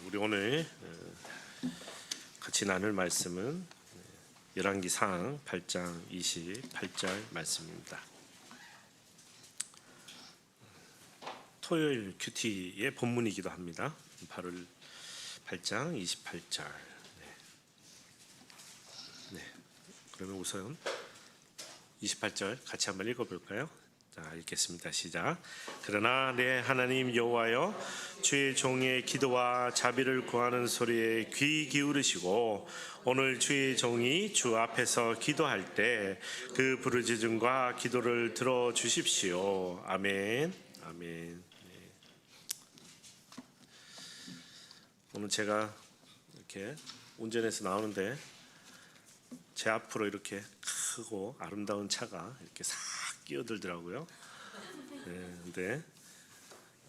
우리 오늘 같이 나눌 말씀은 열왕기상 8장 28절 말씀입니다. 토요일 큐티의 본문이기도 합니다. 8장 28절. 그러면 우선 28절 같이 한번 읽어볼까요? 자, 읽겠습니다. 시작. 그러나 내 하나님 여호와여, 주의 종의 기도와 자비를 구하는 소리에 귀 기울이시고 오늘 주의 종이 주 앞에서 기도할 때 그 부르짖음과 기도를 들어 주십시오. 아멘. 아멘. 오늘 제가 이렇게 운전해서 나오는데 제 앞으로 이렇게 크고 아름다운 차가 이렇게 싹 끼어들더라고요. 근데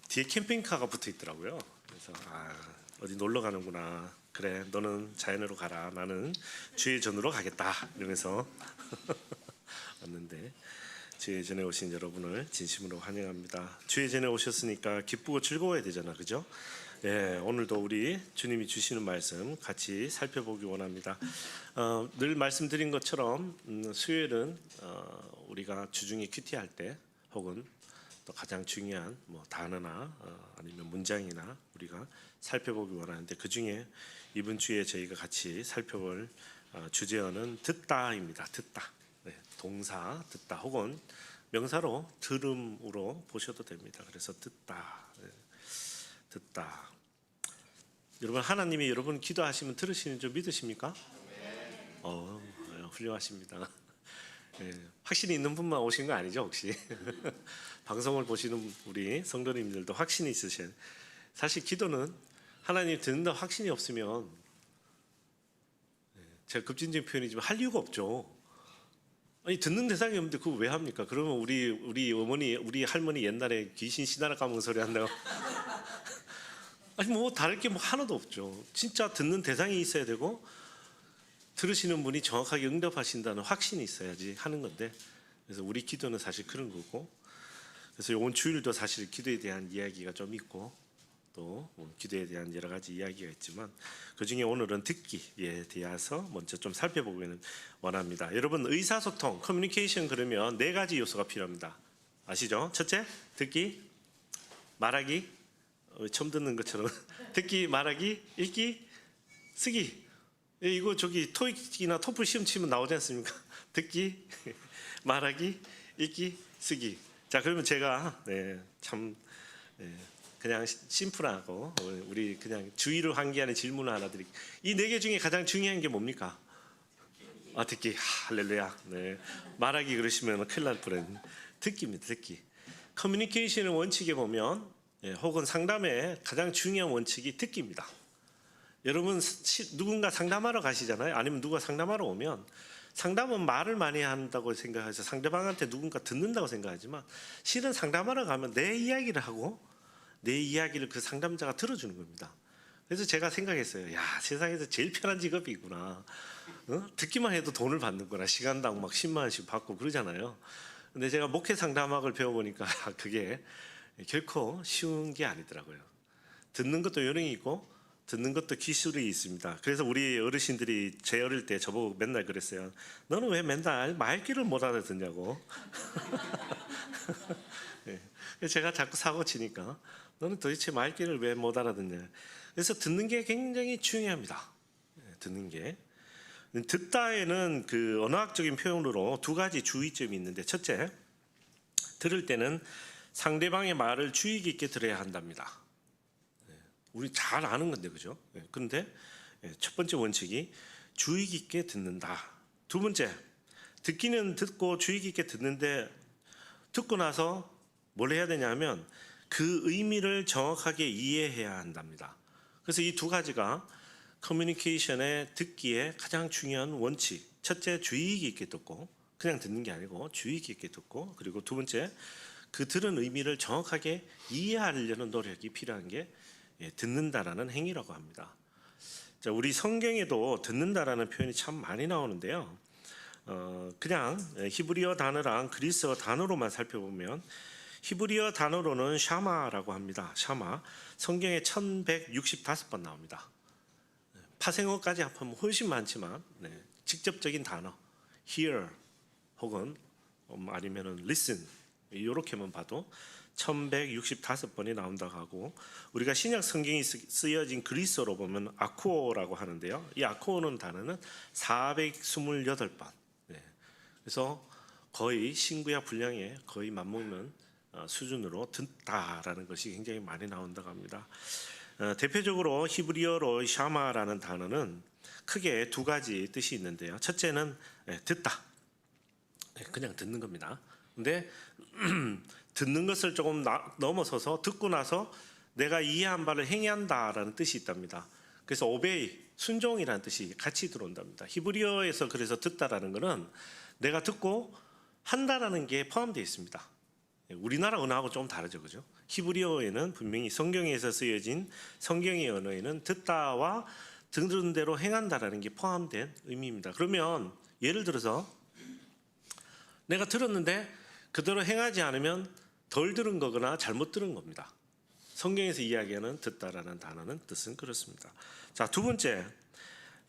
뒤에 캠핑카가 붙어 있더라고요. 그래서 어디 놀러 가는구나. 그래, 너는 자연으로 가라. 나는 주의 전으로 가겠다. 이러면서 왔는데 주의 전에 오신 여러분을 진심으로 환영합니다. 주의 전에 오셨으니까 기쁘고 즐거워야 되잖아, 그죠? 오늘도 우리 주님이 주시는 말씀 같이 살펴보기 원합니다. 늘 말씀드린 것처럼 수요일은 우리가 주중에 큐티할 때 혹은 또 가장 중요한 단어나 아니면 문장이나 우리가 살펴보기 원하는데, 그 중에 이번 주에 저희가 같이 살펴볼 주제어는 듣다입니다. 듣다. 동사 듣다 혹은 명사로 들음으로 보셔도 됩니다. 그래서 듣다. 듣다. 여러분, 하나님이 여러분 기도하시면 들으시는 줄 믿으십니까? 훌륭하십니다. 확신이 있는 분만 오신 거 아니죠, 혹시? 방송을 보시는 우리 성도님들도 확신이 있으셔야 돼요. 사실 기도는 하나님 듣는다 확신이 없으면, 제가 급진적인 표현이지만 할 이유가 없죠. 아니, 듣는 대상이 없는데 그거 왜 합니까? 그러면 우리 어머니, 우리 할머니 옛날에 귀신 신하라 까먹은 소리 한다고. 아니, 다를 게 하나도 없죠. 진짜 듣는 대상이 있어야 되고 들으시는 분이 정확하게 응답하신다는 확신이 있어야지 하는 건데, 그래서 우리 기도는 사실 그런 거고, 그래서 이번 주일도 사실 기도에 대한 이야기가 좀 있고 또 기도에 대한 여러 가지 이야기가 있지만, 그 중에 오늘은 듣기에 대해서 먼저 좀 살펴보기는 원합니다. 여러분, 의사소통, 커뮤니케이션 그러면 네 가지 요소가 필요합니다. 아시죠? 첫째, 듣기, 말하기, 처음 듣는 것처럼 듣기, 말하기, 읽기, 쓰기. 이거 토익이나 토플 시험 치면 나오지 않습니까? 듣기, 말하기, 읽기, 쓰기. 자, 그러면 제가 그냥 심플하고 우리 그냥 주의를 환기하는 질문을 하나 드릴게요. 이 네 개 중에 가장 중요한 게 뭡니까? 듣기. 할렐루야. 말하기 그러시면 큰일 날 뻔했네. 듣기입니다. 듣기. 커뮤니케이션의 원칙에 보면 혹은 상담의 가장 중요한 원칙이 듣기입니다. 여러분, 누군가 상담하러 가시잖아요. 아니면 누가 상담하러 오면 상담은 말을 많이 한다고 생각해서 상대방한테 누군가 듣는다고 생각하지만, 실은 상담하러 가면 내 이야기를 하고 내 이야기를 그 상담자가 들어주는 겁니다. 그래서 제가 생각했어요. 야, 세상에서 제일 편한 직업이 있구나. 듣기만 해도 돈을 받는구나. 시간당 10만 원씩 받고 그러잖아요. 근데 제가 목회 상담학을 배워보니까 그게 결코 쉬운 게 아니더라고요. 듣는 것도 요령이 있고 듣는 것도 기술이 있습니다. 그래서 우리 어르신들이 제 어릴 때 저보고 맨날 그랬어요. 너는 왜 맨날 말귀를 못 알아듣냐고. 제가 자꾸 사고 치니까 너는 도대체 말귀를 왜 못 알아듣냐. 그래서 듣는 게 굉장히 중요합니다. 듣는 게. 듣다에는 그 언어학적인 표현으로 두 가지 주의점이 있는데, 첫째, 들을 때는 상대방의 말을 주의 깊게 들어야 한답니다. 우리 잘 아는 건데, 그죠? 그런데 첫 번째 원칙이 주의 깊게 듣는다. 두 번째, 듣기는 듣고 주의 깊게 듣는데, 듣고 나서 뭘 해야 되냐면 그 의미를 정확하게 이해해야 한답니다. 그래서 이 두 가지가 커뮤니케이션의 듣기에 가장 중요한 원칙. 첫째, 주의 깊게 듣고, 그냥 듣는 게 아니고 주의 깊게 듣고, 그리고 두 번째, 그 들은 의미를 정확하게 이해하려는 노력이 필요한 게 듣는다라는 행위라고 합니다. 자, 우리 성경에도 듣는다라는 표현이 참 많이 나오는데요. 그냥 히브리어 단어랑 그리스어 단어로만 살펴보면 히브리어 단어로는 샤마라고 합니다. 샤마. 성경에 1165번 나옵니다. 파생어까지 합하면 훨씬 많지만 직접적인 단어 hear 혹은 아니면은 listen 이렇게만 봐도 1165번이 나온다고 하고, 우리가 신약 성경이 쓰여진 그리스어로 보면 아쿠오라고 하는데요. 이 아쿠오는 단어는 428번. 그래서 거의 신구약 분량에 거의 맞먹는 수준으로 듣다라는 것이 굉장히 많이 나온다고 합니다. 대표적으로 히브리어로 샤마라는 단어는 크게 두 가지 뜻이 있는데요. 첫째는 듣다, 그냥 듣는 겁니다. 근데 듣는 것을 조금 넘어서서 듣고 나서 내가 이해한 바를 행한다라는 뜻이 있답니다. 그래서 obey, 순종이라는 뜻이 같이 들어온답니다. 히브리어에서 그래서 듣다라는 것은 내가 듣고 한다라는 게 포함되어 있습니다. 우리나라 언어하고 좀 다르죠, 그죠? 히브리어에는 분명히 성경에서 쓰여진 성경의 언어에는 듣다와 들은 대로 행한다라는 게 포함된 의미입니다. 그러면 예를 들어서 내가 들었는데 그대로 행하지 않으면 덜 들은 거거나 잘못 들은 겁니다. 성경에서 이야기하는 듣다라는 단어는 뜻은 그렇습니다. 자, 두 번째,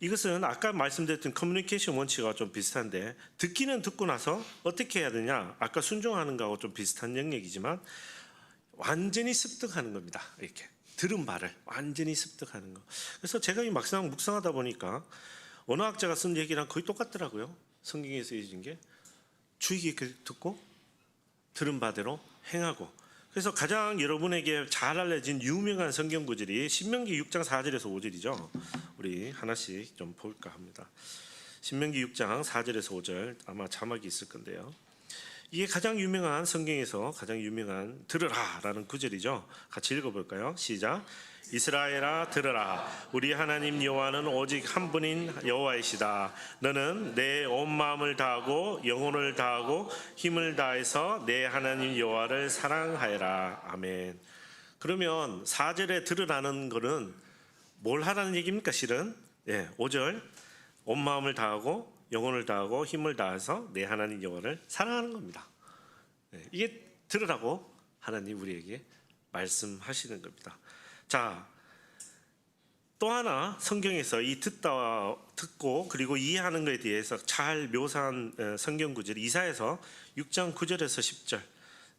이것은 아까 말씀드렸던 커뮤니케이션 원칙과 좀 비슷한데, 듣기는 듣고 나서 어떻게 해야 되냐, 아까 순종하는 거하고 좀 비슷한 영역이지만 완전히 습득하는 겁니다. 이렇게 들은 바를 완전히 습득하는 거. 그래서 제가 이 막상 묵상하다 보니까 언어학자가 쓴 얘기랑 거의 똑같더라고요. 성경에 쓰여진 게 주의 깊게 듣고 들은 바대로 행하고. 그래서 가장 여러분에게 잘 알려진 유명한 성경 구절이 신명기 6장 4절에서 5절이죠. 우리 하나씩 좀 볼까 합니다. 신명기 6장 4절에서 5절, 아마 자막이 있을 건데요. 이게 가장 유명한, 성경에서 가장 유명한 들으라라는 구절이죠. 같이 읽어볼까요? 시작. 이스라엘아 들으라. 우리 하나님 여호와는 오직 한 분인 여호와이시다. 너는 내 온 마음을 다하고 영혼을 다하고 힘을 다해서 내 하나님 여호와를 사랑하여라. 아멘. 그러면 4절에 들으라는 거는 뭘 하라는 얘기입니까? 실은 5절 온 마음을 다하고 영혼을 다하고 힘을 다해서 내 하나님 여호와를 사랑하는 겁니다. 이게 들으라고 하나님 우리에게 말씀하시는 겁니다. 자, 또 하나 성경에서 이 듣고 그리고 이해하는 것에 대해서 잘 묘사한 성경 구절이 이사야서 6장 9절에서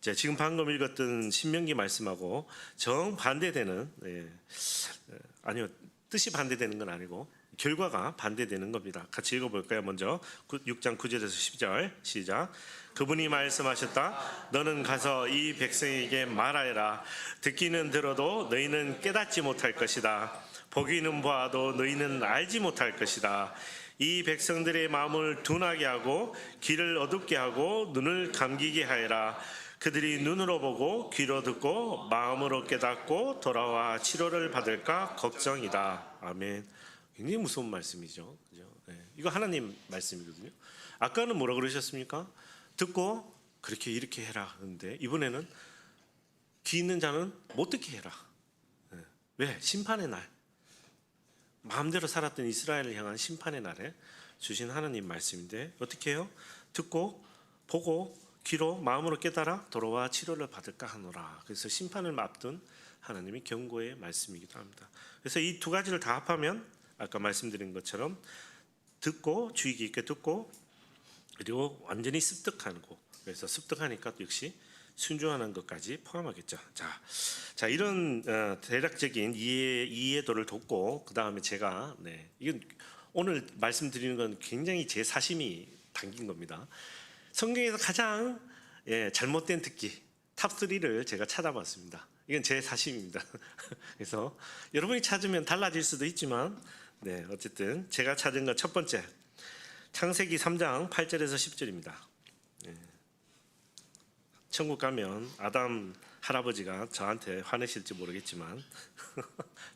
10절. 지금 방금 읽었던 신명기 말씀하고 정반대되는, 아니요, 뜻이 반대되는 건 아니고 결과가 반대되는 겁니다. 같이 읽어볼까요? 먼저 6장 9절에서 10절 시작. 그분이 말씀하셨다. 너는 가서 이 백성에게 말하여라. 듣기는 들어도 너희는 깨닫지 못할 것이다. 보기는 보아도 너희는 알지 못할 것이다. 이 백성들의 마음을 둔하게 하고 귀를 어둡게 하고 눈을 감기게 하여라. 그들이 눈으로 보고 귀로 듣고 마음으로 깨닫고 돌아와 치료를 받을까 걱정이다. 아멘. 굉장히 무서운 말씀이죠. 그죠? 이거 하나님 말씀이거든요. 아까는 뭐라 그러셨습니까? 듣고 그렇게 이렇게 해라 하는데 이번에는 귀 있는 자는 못 듣게 해라. 왜? 심판의 날, 마음대로 살았던 이스라엘을 향한 심판의 날에 주신 하나님 말씀인데 어떻게 해요? 듣고 보고 귀로 마음으로 깨달아 돌아와 치료를 받을까 하노라. 그래서 심판을 앞둔 하나님의 경고의 말씀이기도 합니다. 그래서 이 두 가지를 다 합하면 아까 말씀드린 것처럼 듣고 주의 깊게 듣고 그리고 완전히 습득하고, 그래서 습득하니까 역시 순종하는 것까지 포함하겠죠. 자 이런 대략적인 이해도를 돕고 그 다음에 제가 이건 오늘 말씀드리는 건 굉장히 제 사심이 담긴 겁니다. 성경에서 가장 잘못된 듣기 탑 3를 제가 찾아봤습니다. 이건 제 사심입니다. 그래서 여러분이 찾으면 달라질 수도 있지만 어쨌든 제가 찾은 건 첫 번째, 창세기 3장 8절에서 10절입니다. 천국 가면 아담 할아버지가 저한테 화내실지 모르겠지만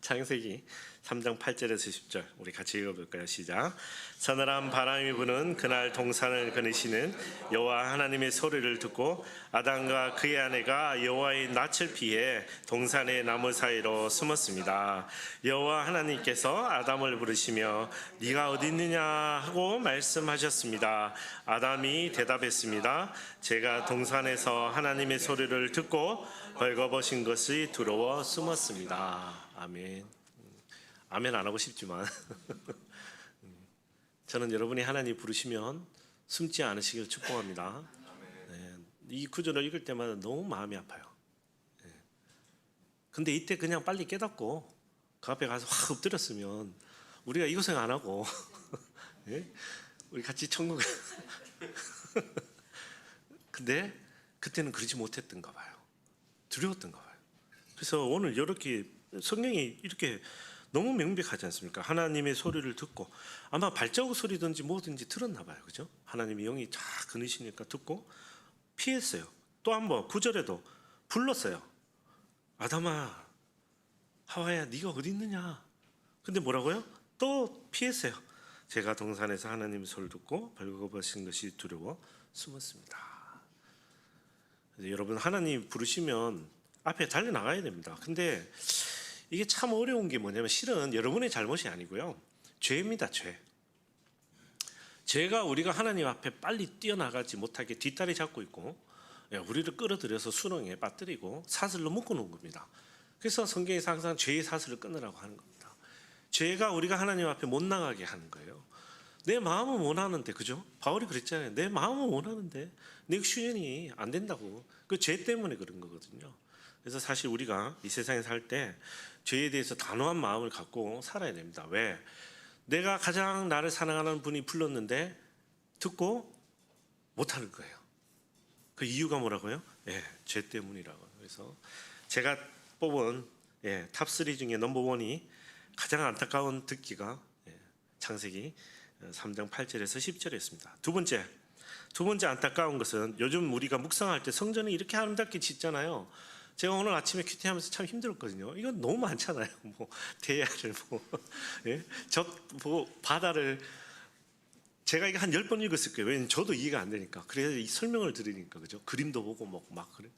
창세기 3장 8절에서 10절 우리 같이 읽어볼까요? 시작. 서늘한 바람이 부는 그날 동산을 거니시는 여호와 하나님의 소리를 듣고 아담과 그의 아내가 여호와의 낯을 피해 동산의 나무 사이로 숨었습니다. 여호와 하나님께서 아담을 부르시며 네가 어디 있느냐 하고 말씀하셨습니다. 아담이 대답했습니다. 제가 동산에서 하나님의 소리를 듣고 벌거벗은 것이 두려워 숨었습니다. 아멘. 아멘 안 하고 싶지만 저는 여러분이 하나님 부르시면 숨지 않으시길 축복합니다. 네, 이 구절을 읽을 때마다 너무 마음이 아파요. 네. 근데 이때 그냥 빨리 깨닫고 그 앞에 가서 확 엎드렸으면 우리가 이 고생 안 하고 네? 우리 같이 천국 근데 그때는 그러지 못했던가 봐요. 두려웠던가 봐요. 그래서 오늘 이렇게 성경이 이렇게 너무 명백하지 않습니까? 하나님의 소리를 듣고 아마 발자국 소리든지 뭐든지 들었나 봐요. 그죠? 하나님의 영이 쫙 그니시니까 듣고 피했어요. 또 한번 9절에도 불렀어요. 아담아, 하와야, 네가 어디 있느냐? 근데 뭐라고요? 또 피했어요. 제가 동산에서 하나님의 소리를 듣고 벌거벗은 것이 두려워 숨었습니다. 여러분, 하나님 부르시면 앞에 달려나가야 됩니다. 근데 이게 참 어려운 게 뭐냐면 실은 여러분의 잘못이 아니고요. 죄입니다. 죄가 우리가 하나님 앞에 빨리 뛰어나가지 못하게 뒷다리 잡고 있고 우리를 끌어들여서 수렁에 빠뜨리고 사슬로 묶어놓은 겁니다. 그래서 성경에서 항상 죄의 사슬을 끊으라고 하는 겁니다. 죄가 우리가 하나님 앞에 못 나가게 하는 거예요. 내 마음은 원하는데, 그죠? 바울이 그랬잖아요. 내 마음은 원하는데 내 수준이 안 된다고. 그 죄 때문에 그런 거거든요. 그래서 사실 우리가 이 세상에 살 때 죄에 대해서 단호한 마음을 갖고 살아야 됩니다. 왜? 내가 가장 나를 사랑하는 분이 불렀는데 듣고 못하는 거예요. 그 이유가 뭐라고요? 죄 때문이라고요. 그래서 제가 뽑은 탑3 중에 넘버1이 가장 안타까운 듣기가 창세기 3장 8절에서 10절이었습니다. 두 번째 안타까운 것은 요즘 우리가 묵상할 때 성전이 이렇게 아름답게 짓잖아요. 제가 오늘 아침에 큐티하면서 참 힘들었거든요. 이건 너무 많잖아요. 뭐 대야를 바다를 제가 이거 한 10번 읽었을 거예요. 왜냐면 저도 이해가 안 되니까. 그래서 이 설명을 들으니까, 그죠? 그림도 보고 막 그래.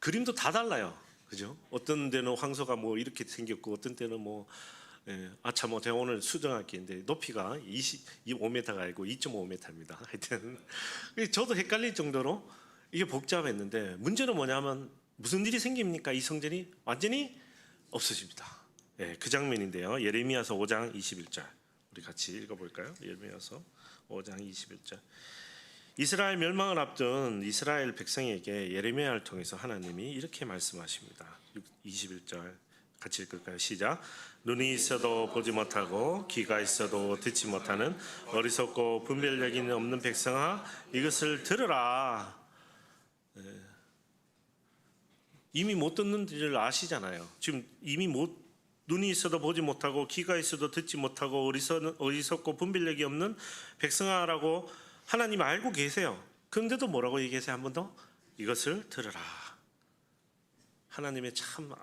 그림도 다 달라요. 그죠? 어떤 데는 황소가 뭐 이렇게 생겼고 어떤 때는 뭐 아참 뭐 제가 오늘 수정할 게 있는데 높이가 25m가 아니고 2.5m입니다. 하여튼 저도 헷갈릴 정도로 이게 복잡했는데 문제는 뭐냐면 무슨 일이 생깁니까? 이 성전이 완전히 없어집니다. 그 장면인데요. 예레미야서 5장 21절 우리 같이 읽어볼까요? 예레미야서 5장 21절. 이스라엘 멸망을 앞둔 이스라엘 백성에게 예레미야를 통해서 하나님이 이렇게 말씀하십니다. 21절 같이 읽을까요? 시작. 눈이 있어도 보지 못하고 귀가 있어도 듣지 못하는 어리석고 분별력이 없는 백성아, 이것을 들으라. 이미 못 듣는 줄 아시잖아요. 지금 이미 눈이 있어도 보지 못하고 귀가 있어도 듣지 못하고 어리석고 분별력이 없는 백성아라고 하나님 알고 계세요. 그런데도 뭐라고 얘기하세요? 한 번 더? 이것을 들으라. 하나님의 참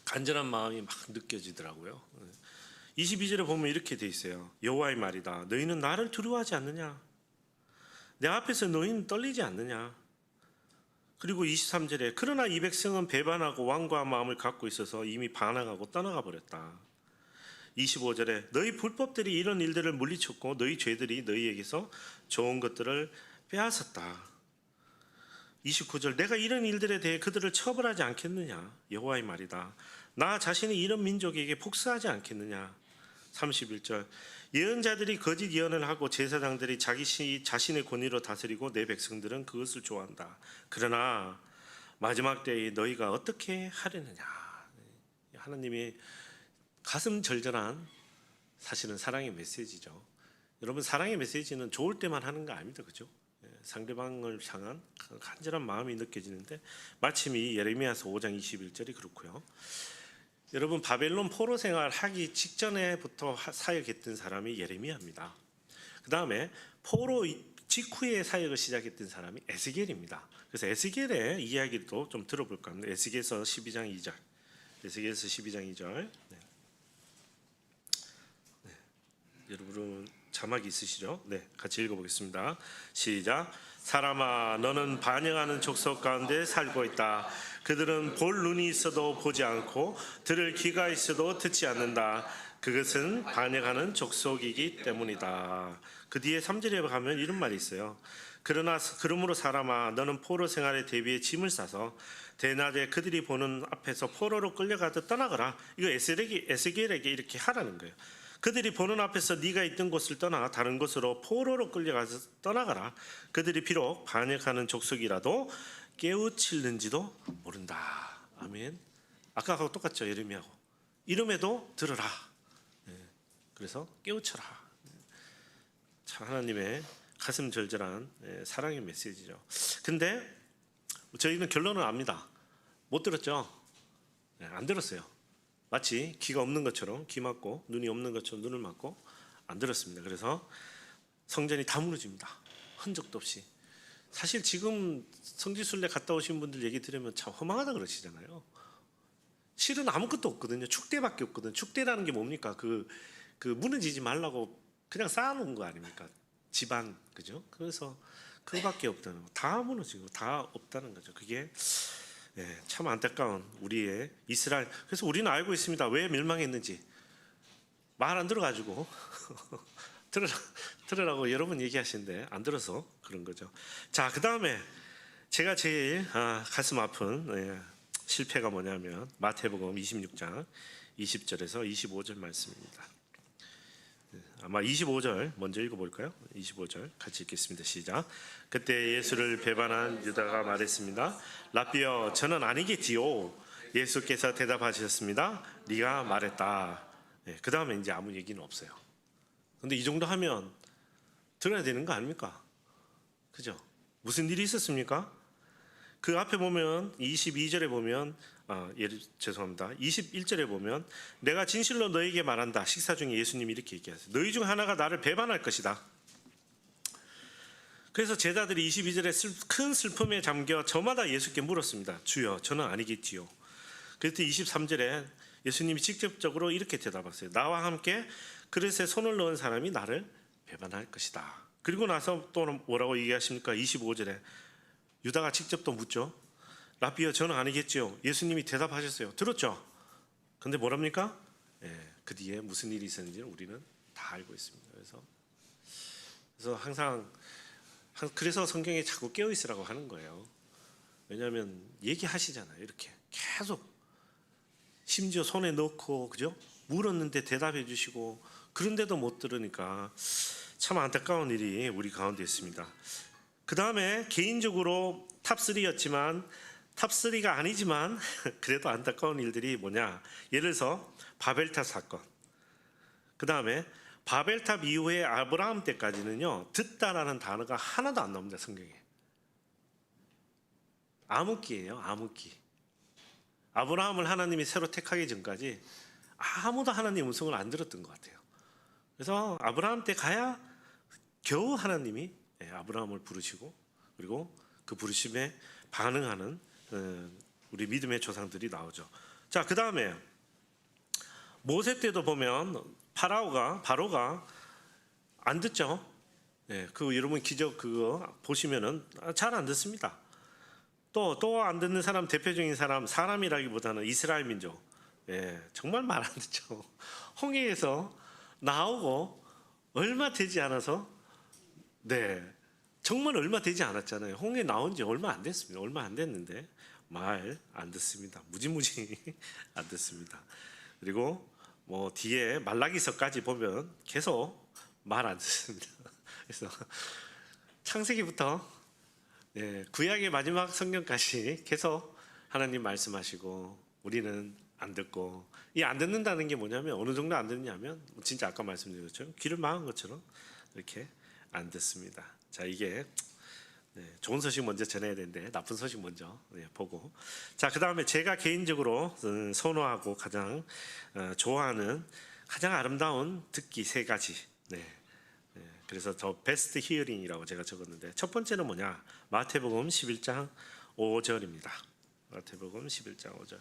간절한 마음이 막 느껴지더라고요. 22절에 보면 이렇게 돼 있어요. 여호와의 말이다. 너희는 나를 두려워하지 않느냐? 내 앞에서 너희는 떨리지 않느냐? 그리고 23절에 그러나 이 백성은 배반하고 완고한 마음을 갖고 있어서 이미 반항하고 떠나가 버렸다. 25절에 너희 불법들이 이런 일들을 물리쳤고 너희 죄들이 너희에게서 좋은 것들을 빼앗았다. 29절 내가 이런 일들에 대해 그들을 처벌하지 않겠느냐? 여호와의 말이다. 나 자신이 이런 민족에게 복수하지 않겠느냐? 31절 예언자들이 거짓 예언을 하고 제사장들이 자신의 권위로 다스리고 내 백성들은 그것을 좋아한다. 그러나 마지막 때에 너희가 어떻게 하려느냐? 하나님의 가슴 절절한 사실은 사랑의 메시지죠. 여러분, 사랑의 메시지는 좋을 때만 하는 거 아닙니다. 그죠? 상대방을 향한 간절한 마음이 느껴지는데 마침 이 예레미야서 5장 21절이 그렇고요. 여러분, 바벨론 포로 생활 하기 직전에부터 사역했던 사람이 예레미야입니다. 그 다음에 포로 직후에 사역을 시작했던 사람이 에스겔입니다. 그래서 에스겔의 이야기도 좀 들어볼까 합니다. 에스겔서 12장 2절. 에스겔서 12장 2절. 네. 여러분 자막이 있으시죠? 네, 같이 읽어보겠습니다. 시작. 사람아, 너는 반역하는 족속 가운데 살고 있다. 그들은 볼 눈이 있어도 보지 않고 들을 귀가 있어도 듣지 않는다. 그것은 반역하는 족속이기 때문이다. 그 뒤에 3절에 가면 이런 말이 있어요. 그러므로 사람아, 너는 포로 생활에 대비해 짐을 싸서 대낮에 그들이 보는 앞에서 포로로 끌려가듯 떠나거라. 이거 에스겔에게 이렇게 하라는 거예요. 그들이 보는 앞에서 네가 있던 곳을 떠나 다른 곳으로 포로로 끌려가서 떠나가라. 그들이 비록 반역하는 족속이라도 깨우칠는지도 모른다. 아멘. 아까하고 똑같죠. 예레미야하고. 이름에도 들으라. 그래서 깨우쳐라. 참 하나님의 가슴 절절한 사랑의 메시지죠. 근데 저희는 결론은 압니다. 못 들었죠. 안 들었어요. 마치 귀가 없는 것처럼 귀 막고 눈이 없는 것처럼 눈을 막고 안 들었습니다. 그래서 성전이 다 무너집니다. 흔적도 없이. 사실 지금 성지순례 갔다 오신 분들 얘기 들으면 참 허망하다 그러시잖아요. 실은 아무것도 없거든요. 축대밖에 없거든요. 축대라는 게 뭡니까? 그 무너지지 말라고 그냥 쌓아놓은 거 아닙니까? 집안, 그죠? 그래서 그거밖에 없다는 거. 다 무너지고 다 없다는 거죠. 그게 참 안타까운 우리의 이스라엘. 그래서 우리는 알고 있습니다. 왜 멸망했는지. 말 안 들어가지고 들으라고 여러 번 얘기하시는데 안 들어서 그런 거죠. 자, 그 다음에 제가 제일 가슴 아픈 실패가 뭐냐면 마태복음 26장 20절에서 25절 말씀입니다. 아마 25절 먼저 읽어볼까요? 25절 같이 읽겠습니다. 시작. 그때 예수를 배반한 유다가 말했습니다. 라삐여, 저는 아니겠지요. 예수께서 대답하셨습니다. 네가 말했다. 그 다음에 이제 아무 얘기는 없어요. 근데 이 정도 하면 들어야 되는 거 아닙니까? 그죠? 무슨 일이 있었습니까? 그 앞에 보면 22절에 보면 죄송합니다. 21절에 보면 내가 진실로 너에게 말한다. 식사 중에 예수님이 이렇게 얘기하세요. 너희 중 하나가 나를 배반할 것이다. 그래서 제자들이 22절에 큰 슬픔에 잠겨 저마다 예수께 물었습니다. 주여, 저는 아니겠지요. 그랬더니 23절에 예수님이 직접적으로 이렇게 대답하세요. 나와 함께 그릇에 손을 넣은 사람이 나를 배반할 것이다. 그리고 나서 또 뭐라고 얘기하십니까? 25절에 유다가 직접 또 묻죠. 라삐여, 저는 아니겠지요. 예수님이 대답하셨어요. 들었죠? 근데 뭐랍니까? 그 뒤에 무슨 일이 있었는지는 우리는 다 알고 있습니다. 그래서 항상 그래서 성경에 자꾸 깨어 있으라고 하는 거예요. 왜냐하면 얘기하시잖아요. 이렇게 계속 심지어 손에 넣고 그죠? 물었는데 대답해 주시고 그런데도 못 들으니까 참 안타까운 일이 우리 가운데 있습니다. 그 다음에 개인적으로 탑3였지만 탑3가 아니지만 그래도 안타까운 일들이 뭐냐. 예를 들어서 바벨탑 사건. 그 다음에 바벨탑 이후에 아브라함 때까지는요. 듣다라는 단어가 하나도 안 나옵니다. 성경에. 암흑기예요. 암흑기. 아브라함을 하나님이 새로 택하기 전까지 아무도 하나님 음성을 안 들었던 것 같아요. 그래서 아브라함 때 가야 겨우 하나님이 아브라함을 부르시고 그리고 그 부르심에 반응하는 우리 믿음의 조상들이 나오죠. 자, 그 다음에 모세 때도 보면 바로가 안 듣죠. 그 여러분 기적 그거 보시면은 잘 안 듣습니다. 또 안 듣는 사람 대표적인 사람이라기보다는 이스라엘 민족. 정말 말 안 듣죠. 홍해에서 나오고 얼마 되지 않아서 정말 얼마 되지 않았잖아요. 홍해 나온 지 얼마 안 됐습니다. 얼마 안 됐는데 말 안 듣습니다. 무지무지 안 듣습니다. 그리고 뭐 뒤에 말라기서까지 보면 계속 말 안 듣습니다. 그래서 창세기부터 구약의 마지막 성경까지 계속 하나님 말씀하시고 우리는 안 듣고 이 안 듣는다는 게 뭐냐면 어느 정도 안 듣냐면 진짜 아까 말씀드린 것처럼 귀를 막은 것처럼 이렇게 안 듣습니다. 자, 이게 좋은 소식 먼저 전해야 되는데 나쁜 소식 먼저 보고 자, 그 다음에 제가 개인적으로 선호하고 가장 좋아하는 가장 아름다운 듣기 세 가지 그래서 더 베스트 히어링이라고 제가 적었는데, 첫 번째는 뭐냐? 마태복음 11장 5절입니다. 마태복음 11장 5절.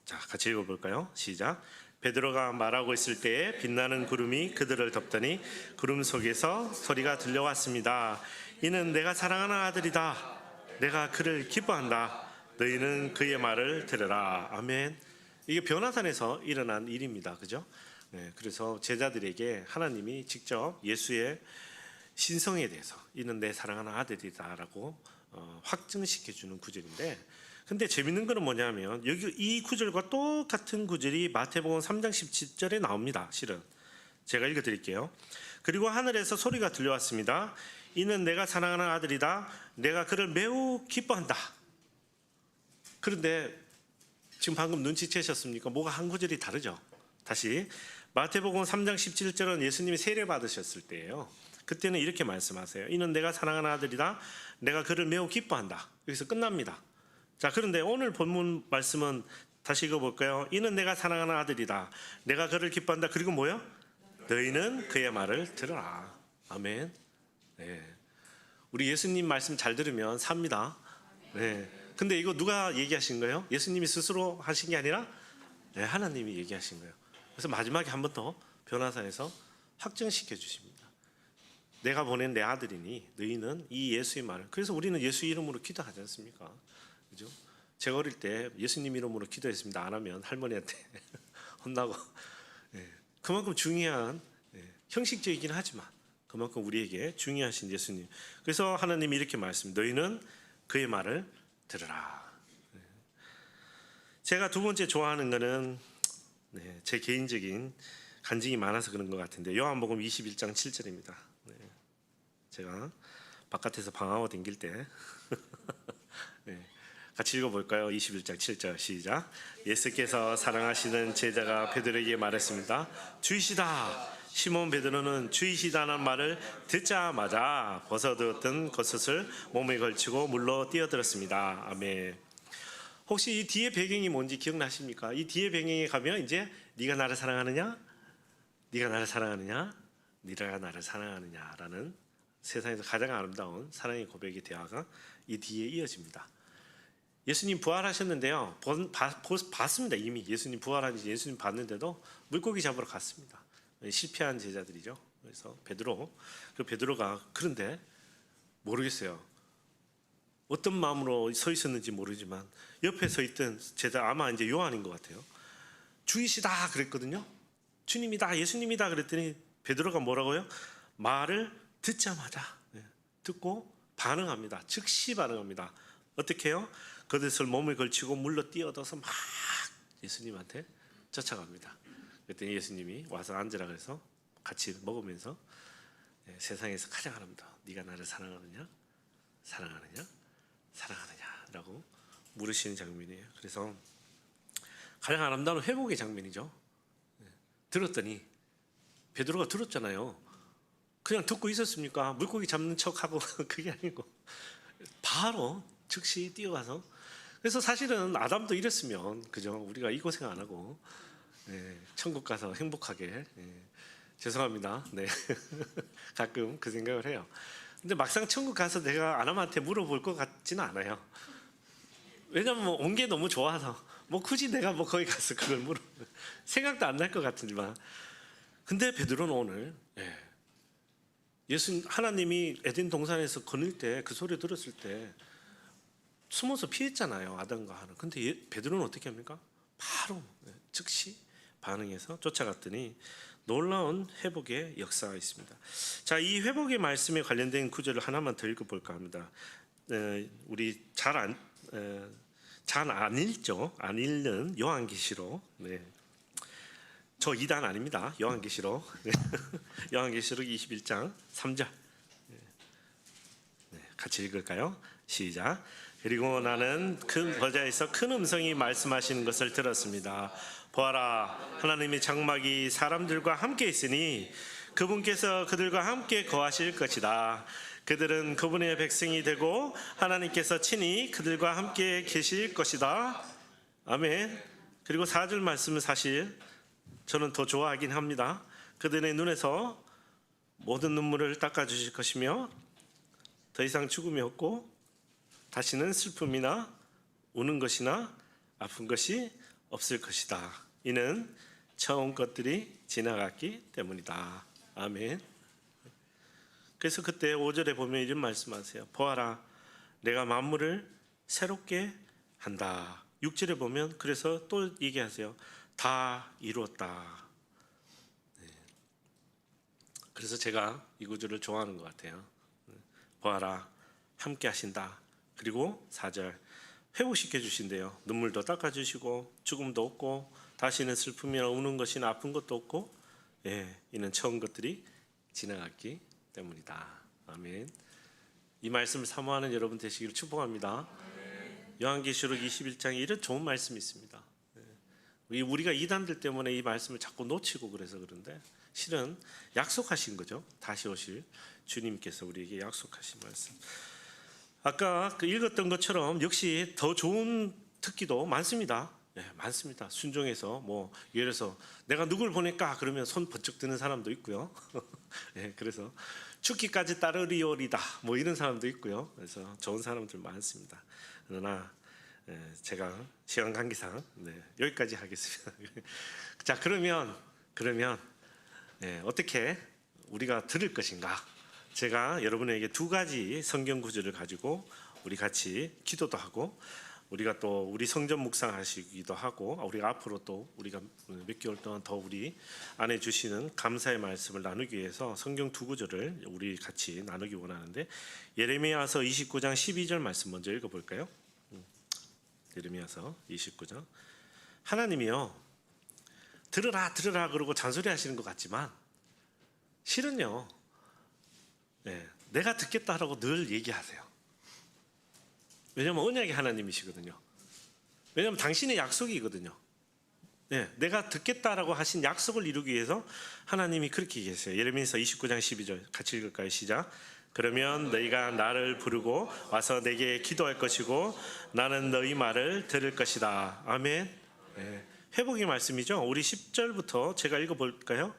자, 같이 읽어볼까요? 시작. 베드로가 말하고 있을 때에 빛나는 구름이 그들을 덮더니 구름 속에서 소리가 들려왔습니다. 이는 내가 사랑하는 아들이다. 내가 그를 기뻐한다. 너희는 그의 말을 들으라. 아멘. 이게 변화산에서 일어난 일입니다. 그죠? 그래서 제자들에게 하나님이 직접 예수의 신성에 대해서 이는 내 사랑하는 아들이다라고 확증시켜주는 구절인데, 근데 재밌는 거는 뭐냐면 여기 이 구절과 똑같은 구절이 마태복음 3장 17절에 나옵니다. 실은 제가 읽어드릴게요. 그리고 하늘에서 소리가 들려왔습니다. 이는 내가 사랑하는 아들이다. 내가 그를 매우 기뻐한다. 그런데 지금 방금 눈치채셨습니까? 뭐가 한 구절이 다르죠. 다시 마태복음 3장 17절은 예수님이 세례 받으셨을 때예요. 그때는 이렇게 말씀하세요. 이는 내가 사랑하는 아들이다. 내가 그를 매우 기뻐한다. 여기서 끝납니다. 자, 그런데 오늘 본문 말씀은 다시 읽어볼까요? 이는 내가 사랑하는 아들이다. 내가 그를 기뻐한다. 그리고 뭐요? 너희는 그의 말을 들으라. 아멘. 우리 예수님 말씀 잘 들으면 삽니다. 근데 이거 누가 얘기하신 거예요? 예수님이 스스로 하신 게 아니라 하나님이 얘기하신 거예요. 그래서 마지막에 한 번 더 변화사에서 확증시켜 주십니다. 내가 보낸 내 아들이니 너희는 이 예수의 말을. 그래서 우리는 예수 이름으로 기도하지 않습니까? 그죠? 제가 어릴 때 예수님 이름으로 기도했습니다. 안 하면 할머니한테 혼나고. 그만큼 중요한, 형식적이긴 하지만 그만큼 우리에게 중요하신 예수님. 그래서 하나님이 이렇게 말씀, 너희는 그의 말을 들으라. 제가 두 번째 좋아하는 거는 제 개인적인 간증이 많아서 그런 것 같은데, 요한복음 21장 7절입니다. 제가 바깥에서 방황하고 댕길 때 같이 읽어볼까요? 21장 7절 시작. 예수께서 사랑하시는 제자가 베드로에게 말했습니다. 주이시다. 시몬 베드로는 주이시다는 말을 듣자마자 벗어두었던 겉옷을 몸에 걸치고 물로 뛰어들었습니다. 아멘. 혹시 이 뒤에 배경이 뭔지 기억나십니까? 이 뒤에 배경에 가면 이제 네가 나를 사랑하느냐? 네가 나를 사랑하느냐? 네가 나를 사랑하느냐라는 세상에서 가장 아름다운 사랑의 고백의 대화가 이 뒤에 이어집니다. 예수님 부활하셨는데요. 봤습니다. 이미 예수님 부활한지 예수님 봤는데도 물고기 잡으러 갔습니다. 실패한 제자들이죠. 그래서 베드로가 그런데 모르겠어요. 어떤 마음으로 서 있었는지 모르지만 옆에 서 있던 제자, 아마 이제 요한인 것 같아요. 주이시다 그랬거든요. 주님이다, 예수님이다 그랬더니 베드로가 뭐라고요? 말을 듣자마자 듣고 반응합니다. 즉시 반응합니다. 어떻게 해요? 겉옷을 몸에 걸치고 물로 뛰어들어서 막 예수님한테 쫓아갑니다. 그랬더니 예수님이 와서 앉으라 그래서 같이 먹으면서 세상에서 가장 아름다워, 네가 나를 사랑하느냐? 사랑하느냐? 사랑하느냐라고 물으시는 장면이에요. 그래서 가장 아름다운 회복의 장면이죠. 들었더니 베드로가 들었잖아요. 그냥 듣고 있었습니까? 물고기 잡는 척하고 그게 아니고 바로 즉시 뛰어가서. 그래서 사실은 아담도 이랬으면, 그죠? 우리가 이 고생 안 하고 천국 가서 행복하게. 죄송합니다. 가끔 그 생각을 해요. 근데 막상 천국 가서 내가 아담한테 물어볼 것 같지는 않아요. 왜냐면 온 게 너무 좋아서 굳이 내가 거기 가서 그걸 생각도 안 날 것 같지만. 근데 베드로는 오늘 하나님이 에덴 동산에서 거닐 때 그 소리 들었을 때 숨어서 피했잖아요, 아담과 하나. 근데 베드로는 어떻게 합니까? 바로 즉시 반응해서 쫓아갔더니 놀라운 회복의 역사가 있습니다. 자, 이 회복의 말씀에 관련된 구절을 하나만 더 읽어볼까 합니다. 우리 잘 안 읽죠? 안 읽는 요한계시록. 저 2단 아닙니다. 요한계시록. 요한계시록 21장 3절. 같이 읽을까요? 시작. 그리고 나는 큰 거자에서 큰 음성이 말씀하시는 것을 들었습니다. 보아라, 하나님의 장막이 사람들과 함께 있으니 그분께서 그들과 함께 거하실 것이다. 그들은 그분의 백성이 되고 하나님께서 친히 그들과 함께 계실 것이다. 아멘. 그리고 4절 말씀은 사실 저는 더 좋아하긴 합니다. 그들의 눈에서 모든 눈물을 닦아주실 것이며 더 이상 죽음이 없고 다시는 슬픔이나 우는 것이나 아픈 것이 없을 것이다. 이는 처음 것들이 지나갔기 때문이다. 아멘. 그래서 그때 5절에 보면 이런 말씀하세요. 보아라, 내가 만물을 새롭게 한다. 6절에 보면 그래서 또 얘기하세요. 다 이루었다. 그래서 제가 이 구절을 좋아하는 것 같아요. 보아라, 함께 하신다. 그리고 4절, 회복시켜 주신대요. 눈물도 닦아주시고 죽음도 없고 다시는 슬픔이나 우는 것이나 아픈 것도 없고, 이는 처음 것들이 지나갔기 때문이다. 아멘. 이 말씀을 사모하는 여러분 되시기를 축복합니다. 요한계시록 21장에 이런 좋은 말씀이 있습니다. 우리가 이단들 때문에 이 말씀을 자꾸 놓치고 그래서 그런데 실은 약속하신 거죠. 다시 오실 주님께서 우리에게 약속하신 말씀. 아까 읽었던 것처럼 역시 더 좋은 특기도 많습니다. 많습니다. 순종해서 예를 들어서 내가 누굴 보낼까 그러면 손 번쩍 드는 사람도 있고요. 그래서 죽기까지 따르리오리다 이런 사람도 있고요. 그래서 좋은 사람들 많습니다. 그러나 제가 시간 관계상 여기까지 하겠습니다. 자, 그러면 어떻게 우리가 들을 것인가? 제가 여러분에게 두 가지 성경 구절을 가지고 우리 같이 기도도 하고 우리가 또 우리 성전 묵상하시기도 하고 우리가 앞으로 또 우리가 몇 개월 동안 더 우리 안에 주시는 감사의 말씀을 나누기 위해서 성경 두 구절을 우리 같이 나누기 원하는데 예레미야서 29장 12절 말씀 먼저 읽어볼까요? 예레미야서 29장. 하나님이요, 들으라 그러고 잔소리 하시는 것 같지만 실은요, 내가 듣겠다라고 늘 얘기하세요. 왜냐하면 언약의 하나님이시거든요. 왜냐하면 당신의 약속이거든요. 내가 듣겠다라고 하신 약속을 이루기 위해서 하나님이 그렇게 얘기했어요. 예레미야서 29장 12절 같이 읽을까요? 시작. 그러면 너희가 나를 부르고 와서 내게 기도할 것이고 나는 너희 말을 들을 것이다. 아멘. 회복의 말씀이죠. 우리 10절부터 제가 읽어볼까요?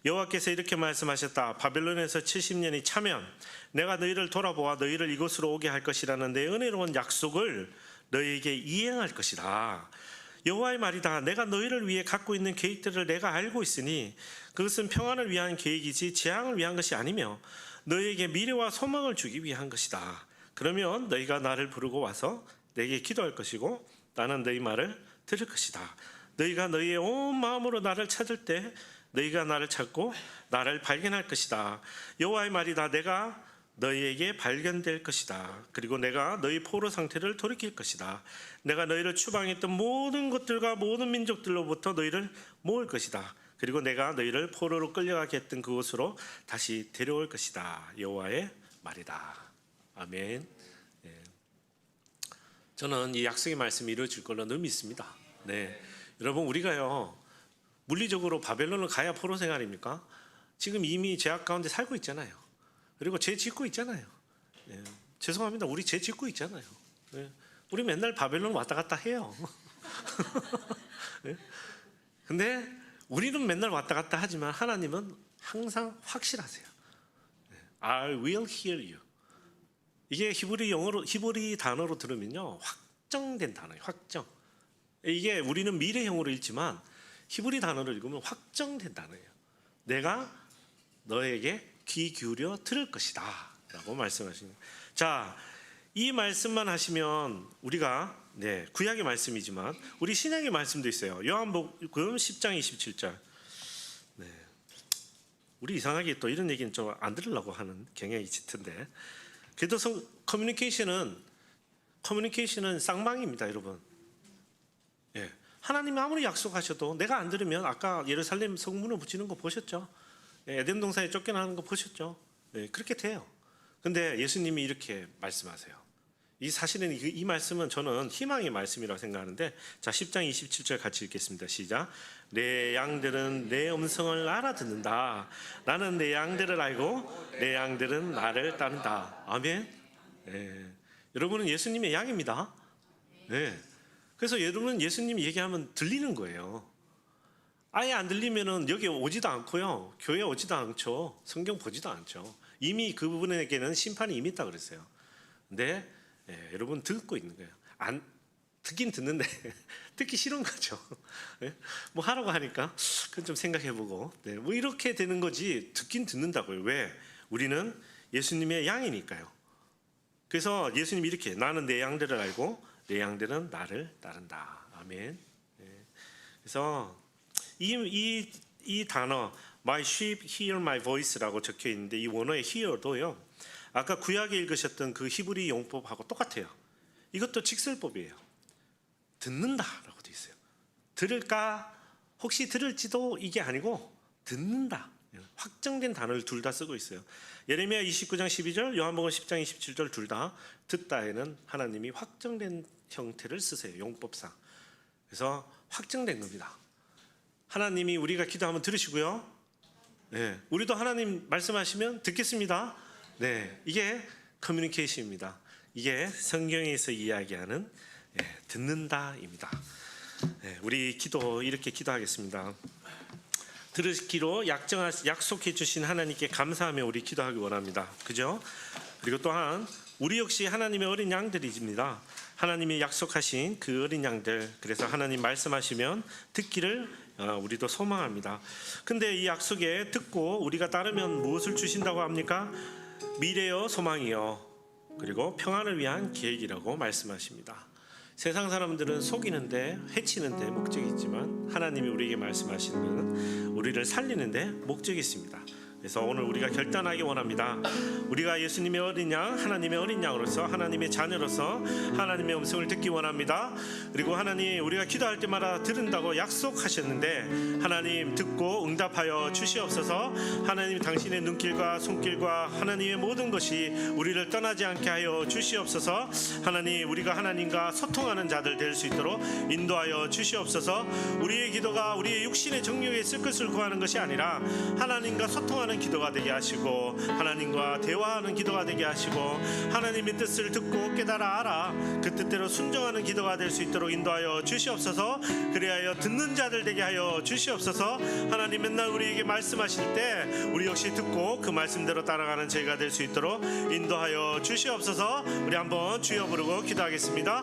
여호와께서 이렇게 말씀하셨다. 바벨론에서 70년이 차면 내가 너희를 돌아보아 너희를 이곳으로 오게 할 것이라는 내 은혜로운 약속을 너희에게 이행할 것이다. 여호와의 말이다. 내가 너희를 위해 갖고 있는 계획들을 내가 알고 있으니 그것은 평안을 위한 계획이지 재앙을 위한 것이 아니며 너희에게 미래와 소망을 주기 위한 것이다. 그러면 너희가 나를 부르고 와서 내게 기도할 것이고 나는 너희 말을 들을 것이다. 너희가 너희의 온 마음으로 나를 찾을 때 너희가 나를 찾고 나를 발견할 것이다. 여호와의 말이다. 내가 너희에게 발견될 것이다. 그리고 내가 너희 포로 상태를 돌이킬 것이다. 내가 너희를 추방했던 모든 것들과 모든 민족들로부터 너희를 모을 것이다. 그리고 내가 너희를 포로로 끌려가게 했던 그곳으로 다시 데려올 것이다. 여호와의 말이다. 아멘. 저는 이 약속의 말씀이 이루어질 걸로 늘 믿습니다. 여러분, 우리가요 물리적으로 바벨론을 가야 포로 생활입니까? 지금 이미 죄악 가운데 살고 있잖아요. 그리고 죄 짓고 있잖아요. 죄송합니다. 우리 죄 짓고 있잖아요. 우리 맨날 바벨론 왔다 갔다 해요. 근데 우리는 맨날 왔다 갔다 하지만 하나님은 항상 확실하세요. I will heal you. 이게 히브리 단어로 들으면요 확정된 단어예요. 확정. 이게 우리는 미래형으로 읽지만 히브리 단어를 읽으면 확정된 단어예요. 내가 너에게 귀 기울여 들을 것이다 라고 말씀하십니다. 자, 이 말씀만 하시면 우리가 구약의 말씀이지만 우리 신약의 말씀도 있어요. 요한복음 10장 27절. 우리 이상하게 또 이런 얘기는 좀 안 들으려고 하는 경향이 짙은데 그래도 커뮤니케이션은 쌍방입니다, 여러분. 하나님이 아무리 약속하셔도 내가 안 들으면 아까 예루살렘 성문을 붙이는 거 보셨죠? 에덴 동산에 쫓겨나는 거 보셨죠? 그렇게 돼요. 근데 예수님이 이렇게 말씀하세요. 이 사실은 이 말씀은 저는 희망의 말씀이라고 생각하는데 자 10장 27절 같이 읽겠습니다. 시작. 내 양들은 내 음성을 알아듣는다. 나는 내 양들을 알고 내 양들은 나를 따른다. 아멘. 여러분은 예수님의 양입니다. 그래서 여러분은 예수님이 얘기하면 들리는 거예요. 아예 안 들리면은 여기 오지도 않고요. 교회 오지도 않죠. 성경 보지도 않죠. 이미 그 부분에게는 심판이 이미 있다 그랬어요. 근데 여러분 듣고 있는 거예요. 안 듣긴 듣는데 듣기 싫은 거죠. 뭐 하라고 하니까 그건 좀 생각해보고 뭐 이렇게 되는 거지. 듣긴 듣는다고요. 왜? 우리는 예수님의 양이니까요. 그래서 예수님이 이렇게 나는 내 양들을 알고 내 양들은 나를 따른다. 아멘. 그래서 이 단어 My sheep hear my voice라고 적혀 있는데 이 원어의 hear도요. 아까 구약에 읽으셨던 그 히브리 용법하고 똑같아요. 이것도 직설법이에요. 듣는다라고 되어 있어요. 들을까? 혹시 들을지도 이게 아니고 듣는다. 확정된 단어를 둘 다 쓰고 있어요. 예레미야 29장 12절, 요한복음 10장 27절 둘 다 듣다에는 하나님이 확정된 형태를 쓰세요. 용법상. 그래서 확정된 겁니다. 하나님이 우리가 기도하면 들으시고요. 네, 우리도 하나님 말씀하시면 듣겠습니다. 네, 이게 커뮤니케이션입니다. 이게 성경에서 이야기하는 듣는다입니다. 우리 기도 이렇게 기도하겠습니다. 들으시기로 약속해 주신 하나님께 감사하며 우리 기도하기 원합니다. 그죠? 그리고 또한 우리 역시 하나님의 어린 양들입니다. 하나님이 약속하신 그 어린 양들, 그래서 하나님 말씀하시면 듣기를 우리도 소망합니다. 근데 이 약속에 듣고 우리가 따르면 무엇을 주신다고 합니까? 미래요, 소망이요, 그리고 평안을 위한 계획이라고 말씀하십니다. 세상 사람들은 속이는데 해치는데 목적이 있지만 하나님이 우리에게 말씀하시는 것은 우리를 살리는데 목적이 있습니다. 그래서 오늘 우리가 결단하기 원합니다. 우리가 예수님의 어린 양, 하나님의 어린 양으로서 하나님의 자녀로서 하나님의 음성을 듣기 원합니다. 그리고 하나님 우리가 기도할 때마다 들은다고 약속하셨는데 하나님 듣고 응답하여 주시옵소서. 하나님 당신의 눈길과 손길과 하나님의 모든 것이 우리를 떠나지 않게 하여 주시옵소서. 하나님 우리가 하나님과 소통하는 자들 될 수 있도록 인도하여 주시옵소서. 우리의 기도가 우리의 육신의 정욕에 쓸 것을 구하는 것이 아니라 하나님과 소통하는 기도가 되게 하시고 하나님과 대화하는 기도가 되게 하시고 하나님의 뜻을 듣고 깨달아 알아 그 뜻대로 순종하는 기도가 될 수 있도록 인도하여 주시옵소서. 그리하여 듣는 자들 되게 하여 주시옵소서. 하나님 맨날 우리에게 말씀하실 때 우리 역시 듣고 그 말씀대로 따라가는 저희가 될 수 있도록 인도하여 주시옵소서. 우리 한번 주여 부르고 기도하겠습니다.